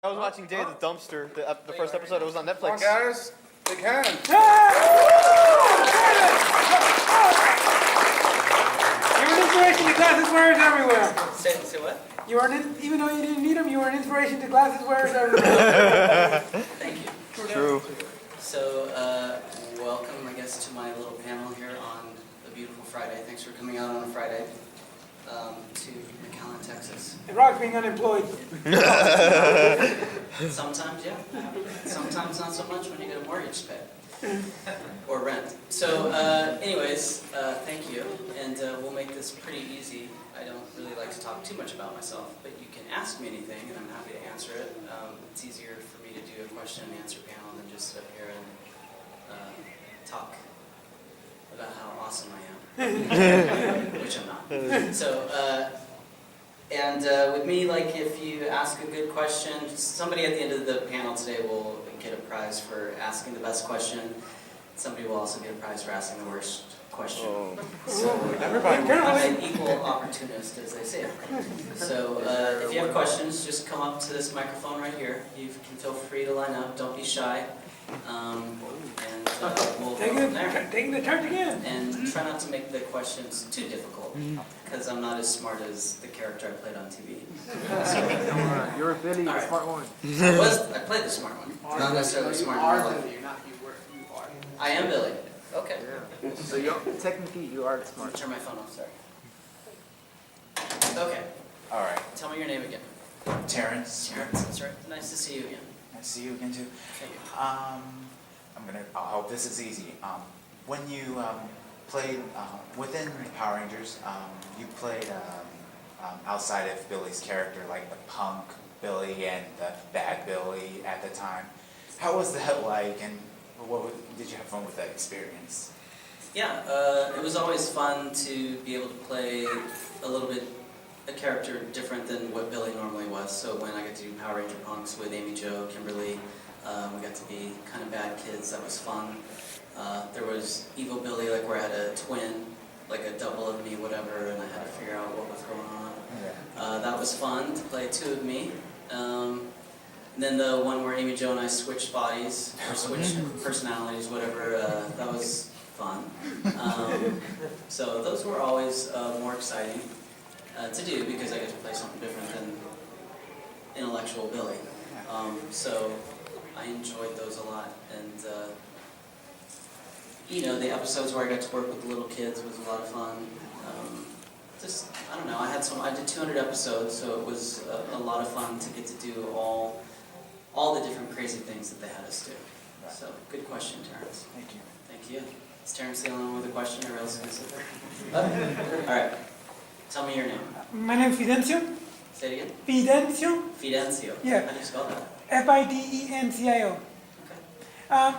I was watching Day of the Dumpster, the first episode. It was on Netflix. Come on, guys. Big hand. You were an inspiration to glasses wearers everywhere. Say what? You were even though you didn't need them, you were an inspiration to glasses wearers everywhere. Thank you. True. So, welcome, I guess, to my little panel here on a beautiful Friday. Thanks for coming out on a Friday to McAllen, Texas. It rocks being unemployed. Sometimes, yeah. Sometimes not so much when you get a mortgage to pay. Or rent. So, anyways, thank you. And we'll make this pretty easy. I don't really like to talk too much about myself, but you can ask me anything, and I'm happy to answer it. It's easier for me to do a question and answer panel than just sit up here and talk about how awesome I am, which I'm not. So, with me, like, if you ask a good question, somebody at the end of the panel today will get a prize for asking the best question. Somebody will also get a prize for asking the worst question. Oh. So, I'm an equal opportunist, as they say. So, if you have questions, just come up to this microphone right here. You can feel free to line up. Don't be shy. We'll go from there. Taking the charge again. And try not to make the questions too difficult, because I'm not as smart as the character I played on TV. You're Billy, the smart one. I played the smart one. Not necessarily smart in real life. Billy, not you were. You are. I am Billy. Okay. Yeah. So technically you are the I'm smart gonna turn my phone off, sorry. Okay, All right, tell me your name again. Terrence. Terrence, that's right. Nice to see you again. Nice to see you again too. Thank you. I hope this is easy. When you played within the Power Rangers, you played outside of Billy's character, like the punk Billy and the bad Billy at the time. How was that like, and did you have fun with that experience? Yeah, it was always fun to be able to play a character different than what Billy normally was. So when I got to do Power Ranger Punks with Amy Jo, Kimberly, we got to be kind of bad kids. That was fun. There was Evil Billy, like where I had a twin, like a double of me, whatever, and I had to figure out what was going on. Yeah. That was fun to play two of me. And then the one where Amy Jo and I switched bodies, or switched personalities, whatever, that was fun. So those were always more exciting to do because I get to play something different than intellectual Billy. So I enjoyed those a lot. And, the episodes where I got to work with the little kids was a lot of fun. I don't know, I did 200 episodes, so it was a lot of fun to get to do all the different crazy things that they had us do. Right. So, good question, Terrence. Thank you. Thank you. Is Terrence the only one with a question, or else can I sit there? All right. Tell me your name. My name is Fidencio. Say it again. Fidencio. Fidencio. Yeah. How do you spell that? Fidencio. Okay.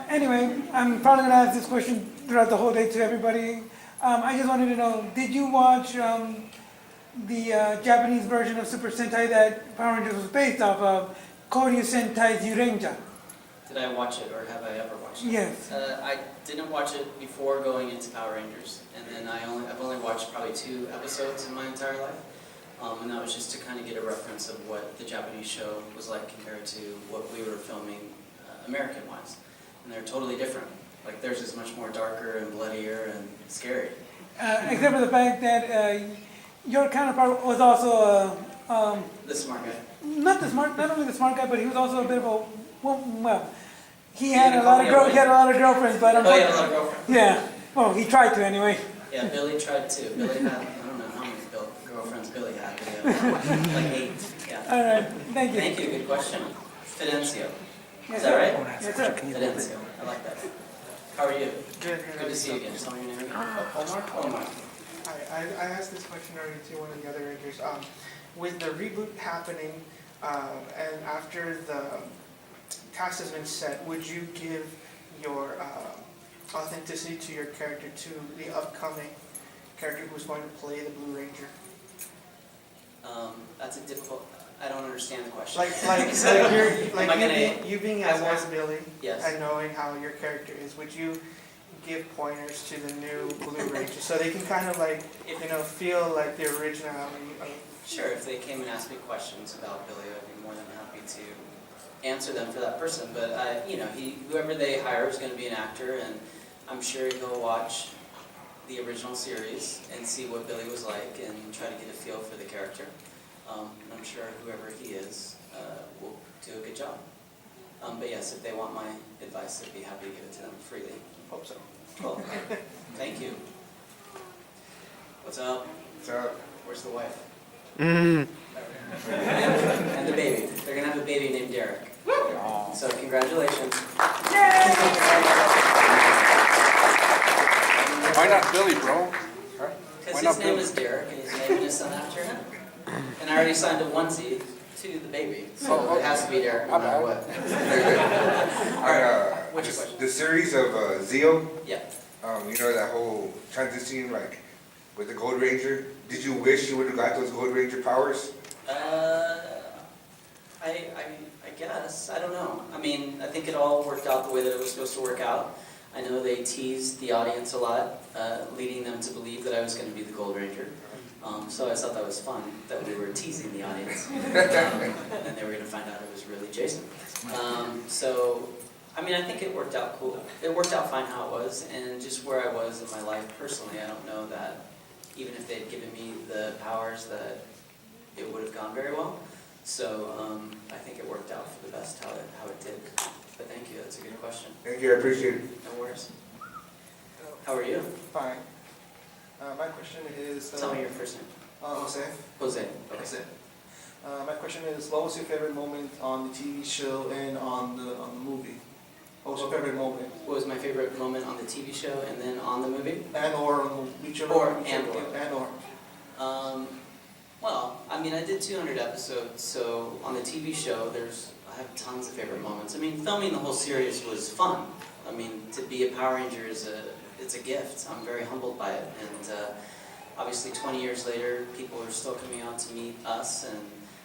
Anyway, I'm probably going to ask this question throughout the whole day to everybody. I just wanted to know, did you watch the Japanese version of Super Sentai that Power Rangers was based off of, Koryu Sentai Zyurenja? Did I watch it, or have I ever watched it? Yes. I didn't watch it before going into Power Rangers, and then I've only watched probably 2 episodes in my entire life, and that was just to kind of get a reference of what the Japanese show was like compared to what we were filming American-wise, and they're totally different. Like theirs is much more darker and bloodier and scary. Except for the fact that your counterpart was also The smart guy. not only the smart guy, but he was also a bit of a well. He had a lot of girlfriends, but Oh, he had a lot of girlfriends. yeah. Well, he tried to anyway. Yeah, Billy tried too. Billy had, I don't know how many girlfriends Billy had, but yeah, like 8. Yeah. All right. Thank you. Thank you, good question. Fidencio. Yes, Is that right? Yes, sir. Fidencio, I like that. How are you? Good. Good to see you again. Tell me your name again. Omar? Omar. Hi, I asked this question already to one of the other Rangers. With the reboot happening, and after the cast has been set, would you give your authenticity to your character to the upcoming character who's going to play the Blue Ranger? That's a difficult, I don't understand the question. You being as Billy, Yes. and knowing how your character is, would you give pointers to the new Blue Ranger so they can kind of feel like the originality of... Sure, if they came and asked me questions about Billy, I'd be more than happy to answer them for that person, but whoever they hire is going to be an actor, and I'm sure he'll watch the original series and see what Billy was like and try to get a feel for the character. And I'm sure whoever he is will do a good job. But yes, if they want my advice, I'd be happy to give it to them freely. Hope so. Cool. Thank you. What's up? So, Where's the wife? And the baby. They're going to have a baby named Derek. So congratulations. why not Billy, bro? Because Why his not name Billy? is Derek, and he's naming his son after him. And I already signed a onesie to the baby, so Oh, it has to be Derek no matter what. All I, right, what's your question? the series of Zeo, Yeah. you know, that whole transition, like, with the Gold Ranger, did you wish you would have got those Gold Ranger powers? I guess. I don't know. I mean, I think it all worked out the way that it was supposed to work out. I know they teased the audience a lot, leading them to believe that I was going to be the Gold Ranger. So I thought that was fun, that we were teasing the audience. And they were going to find out it was really Jason. So, I mean, I think it worked out cool. It worked out fine how it was, and just where I was in my life personally, I don't know that even if they'd given me the powers that it would have gone very well. So I think it worked out for the best how it did. But thank you, that's a good question. Thank you, I appreciate it. No worries. How are you? Fine. My question is... Tell me your first name. Jose. Jose. Okay. That's it. My question is, what was your favorite moment on the TV show and on the movie? What was your favorite moment? What was my favorite moment on the TV show and then on the movie? And or whichever. And or. Well, I mean, I did 200 episodes, so on the TV show, I have tons of favorite moments. I mean, filming the whole series was fun. I mean, to be a Power Ranger it's a gift. I'm very humbled by it, and obviously 20 years later, people are still coming out to meet us, and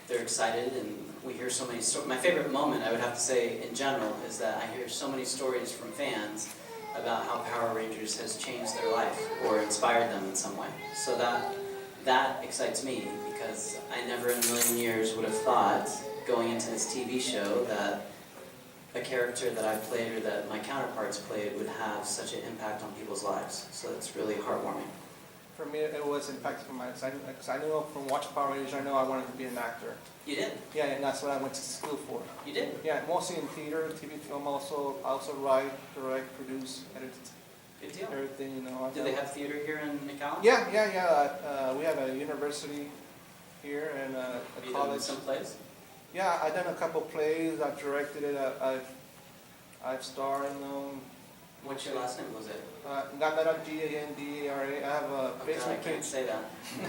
they're excited, and we hear so many stories. My favorite moment, I would have to say, in general, is that I hear so many stories from fans about how Power Rangers has changed their life or inspired them in some way. So that excites me, because I never in a million years would have thought, going into this TV show, that a character that I played or that my counterparts played would have such an impact on people's lives. So it's really heartwarming. For me, it was impactful. I knew from watching Power Rangers, I know I wanted to be an actor. You did? Yeah, and that's what I went to school for. You did? Yeah, mostly in theater, TV, film. I also write, direct, produce, edit, Good deal. everything. You know. Do they have theater here in McAllen? Yeah. We have a university here and a Have you done college. some plays? Yeah, I've done a couple plays. I've directed it. I've starred in them. What's your last name, was it? Gandara, Gandara. I have a Oh, God, I Facebook can't page. say that.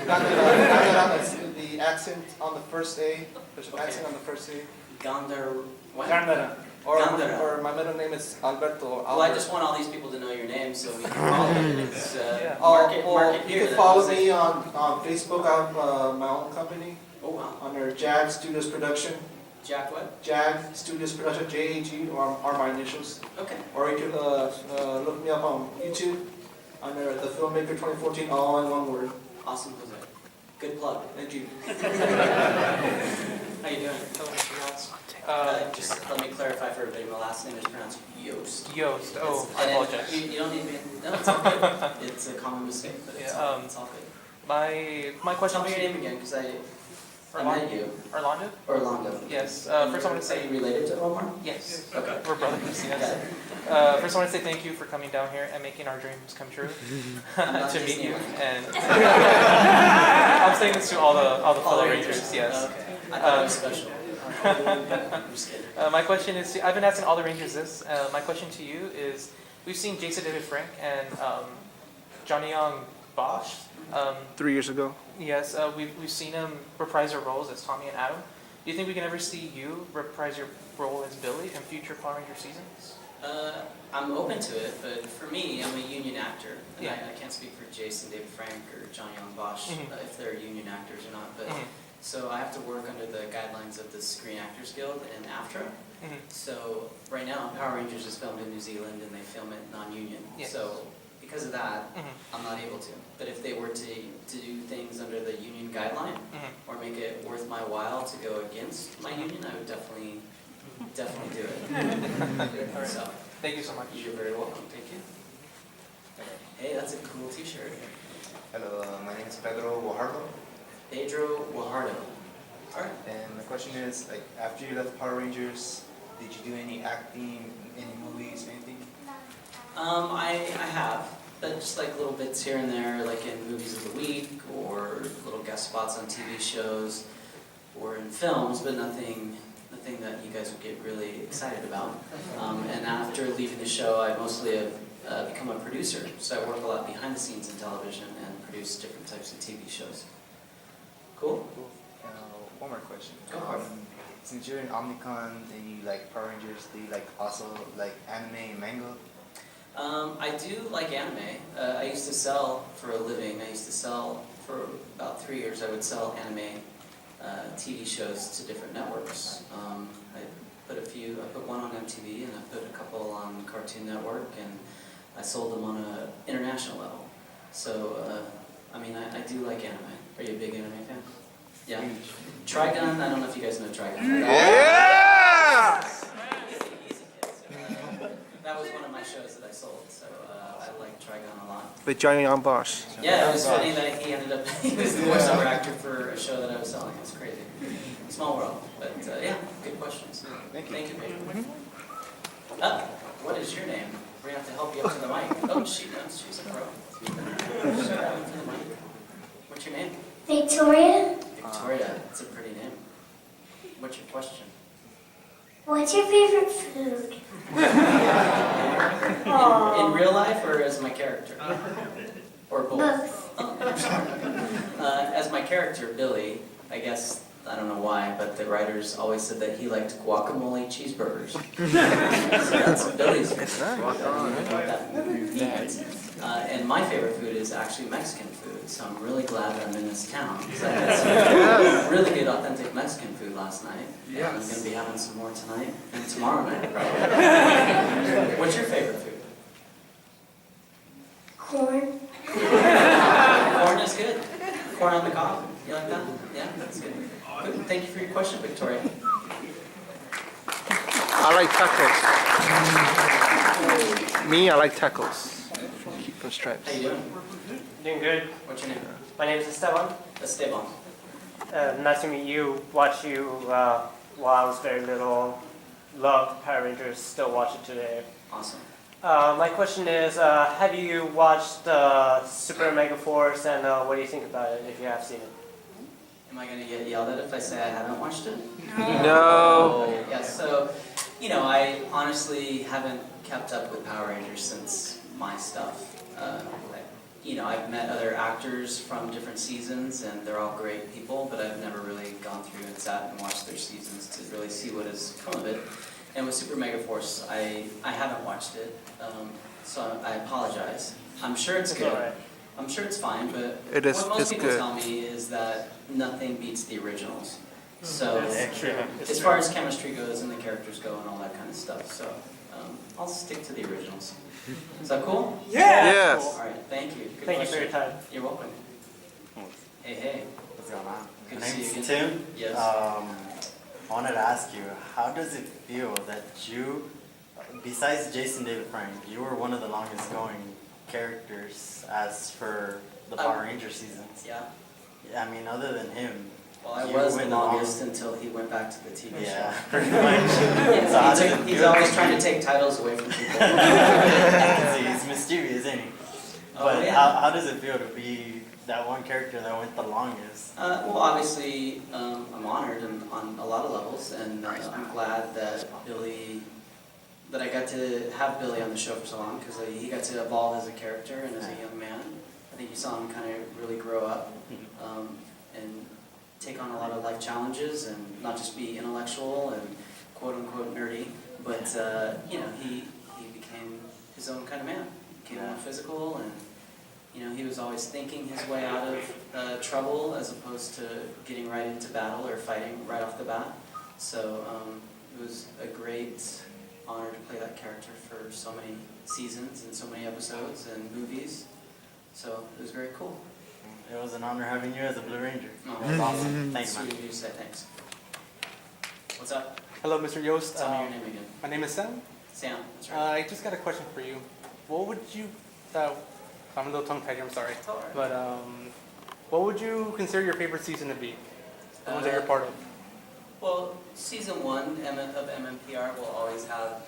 Gandara is the accent on the first A. There's an Okay. accent on the first A. Gandar, what? Gandara. Gandara. Or my middle name is Alberto. Well, I just want all these people to know your name so we can follow you. It's, market You here. can follow me on Facebook. I have my own company Oh, wow. under Jag Studios Production. Jack what? Jag Studios Production, JAG, are my initials. Okay. Or you could look me up on YouTube under The Filmmaker 2014, all in one word. Awesome, Jose. Good plug. Thank you. How you doing? Just let me clarify for everybody, my last name is pronounced Yost. Yost. Oh, I And apologize. You don't need to be, no, it's all good. It's a common mistake, but it's, Yeah, it's all good. My question Tell me to your name again, because I met you. Orlando? Orlando. Yes. First, I want to Are you say related to Omar? yes. Okay. We're brothers. Got Yes. it. First, I want to say thank you for coming down here and making our dreams come true. I'm not To meet you Disneyland. and I'm saying this to all the fellow Rangers. Yes. Okay. I thought it was special. I'm just kidding. My question is, I've been asking all the Rangers this. My question to you is, we've seen Jason David Frank and Johnny Young Bosch. 3 years ago. Yes, we've seen him reprise their roles as Tommy and Adam. Do you think we can ever see you reprise your role as Billy in future Power Ranger seasons? I'm open to it, but for me, I'm a union actor. And Yeah. I can't speak for Jason David Frank or Johnny Young Bosch Mhm. if they're union actors or not. But Mhm. so I have to work under the guidelines of the Screen Actors Guild and AFTRA. Mhm. So right now, Power Rangers is filmed in New Zealand and they film it non-union. Yes. So because of that, Mhm. I'm not able to. But if they were to do things under the union guideline Mhm. or make it worth my while to go against my union, I would definitely definitely do it. So, Thank you so much. you're very welcome. Thank you. Hey, that's a cool T-shirt. Hello, my name is Pedro Guajardo, Pedro Guajardo. All right. and the question is, like, after you left Power Rangers, did you do any acting, any movies, anything? I have, but just like little bits here and there, like in movies of the week, or little guest spots on TV shows, or in films, but nothing that you guys would get really excited about. And after leaving the show, I mostly have become a producer, so I work a lot behind the scenes in television and produce different types of TV shows. Cool? One more question. Go for it. Since you're in Omnicon and you like Power Rangers, do you like also like anime and manga? I do like anime. I used to sell for a living. I used to sell for about 3 years. I would sell anime TV shows to different networks. I put one on MTV and I put a couple on Cartoon Network, and I sold them on an international level. So, I do like anime. Are you a big anime fan? Yeah. Trigun, I don't know if you guys know Trigun. Yeah! That was one of my shows that I sold, so I like Trigun a lot. With Johnny on Bosch. Yeah, it was funny that he ended up, he was the voiceover actor for a show that I was selling. It was crazy. Small world, but yeah, good questions. Thank you. Thank you, Pedro. What is your name? We're gonna have to help you up to the mic. Oh, she knows, she's a pro. Just grab him for the mic. What's your name? Victoria, Victoria, it's a pretty name. What's your question? what's your favorite food? In real life or as my character? Or both? Both. Oh, I'm sorry. As my character, Billy, I guess, I don't know why, but the writers always said that he liked guacamole cheeseburgers. So that's Billy's favorite. I don't know what that means. And my favorite food is actually Mexican food, so I'm really glad that I'm in this town, because I had some really good authentic Mexican food last night. And I'm going to be having some more tonight and tomorrow night, probably. What's your favorite food? Corn. Corn is good. Corn on the cob. You like that? Yeah, that's good. Good. Thank you for your question, Victoria. I like tacos. Me, I like tacos. Keep from stripes. How you doing? Doing good. What's your name? My name is Esteban. Esteban. Nice to meet you. Watch you while I was very little. Loved Power Rangers. Still watch it today. Awesome. My question is, have you watched Super Mega Force, and what do you think about it if you have seen it? Am I going to get yelled at if I say I haven't watched it? No. Yeah, so, I honestly haven't kept up with Power Rangers since my stuff. I've met other actors from different seasons, and they're all great people, but I've never really gone through and sat and watched their seasons to really see what has come of it. And with Super Mega Force, I haven't watched it, so I apologize. I'm sure it's good. Alright. I'm sure it's fine, but It is- what most it's people good. tell me is that nothing beats the originals. So, That's true. as far as chemistry goes and the characters go and all that kind of stuff, so I'll stick to the originals. Is that cool? Yes. All right, thank you. Good Thank you for question. your time. You're welcome. Hey. What's going on? Good My to see name's you again. Tim. Yes. I wanted to ask you, how does it feel that you, besides Jason David Frank, you were one of the longest going characters as for the Power Ranger seasons? Yeah. I mean, other than him. Well, I you was the went longest until he went back to the TV Yeah, show. pretty much. Yeah, So how does it he's feel? always trying to take titles away from people. I can see he's mischievous, isn't he? Oh, But yeah. how does it feel to be that one character that went the longest? Well, obviously, I'm honored on a lot of levels, and I'm glad that I got to have Billy on the show for so long, because he got to evolve as a character and as a young man. I think you saw him kind of really grow up and take on a lot of life challenges, and not just be intellectual and quote-unquote nerdy, but he became his own kind of man. Became more physical, and he was always thinking his way out of trouble as opposed to getting right into battle or fighting right off the bat. So it was a great honor to play that character for so many seasons and so many episodes and movies. So it was very cool. It was an honor having you as a Blue Ranger. Oh, It was awesome. Thanks, sweet man. of you to say thanks. What's up? Hello, Mr. Yost. Tell me your name again. My name is Sam. Sam, that's right. I just got a question for you. What would you, I'm a little tongue-tied here, I'm sorry. It's all right. But what would you consider your favorite season to be? The ones that you're part of? Well, season 1 of MMPR will always have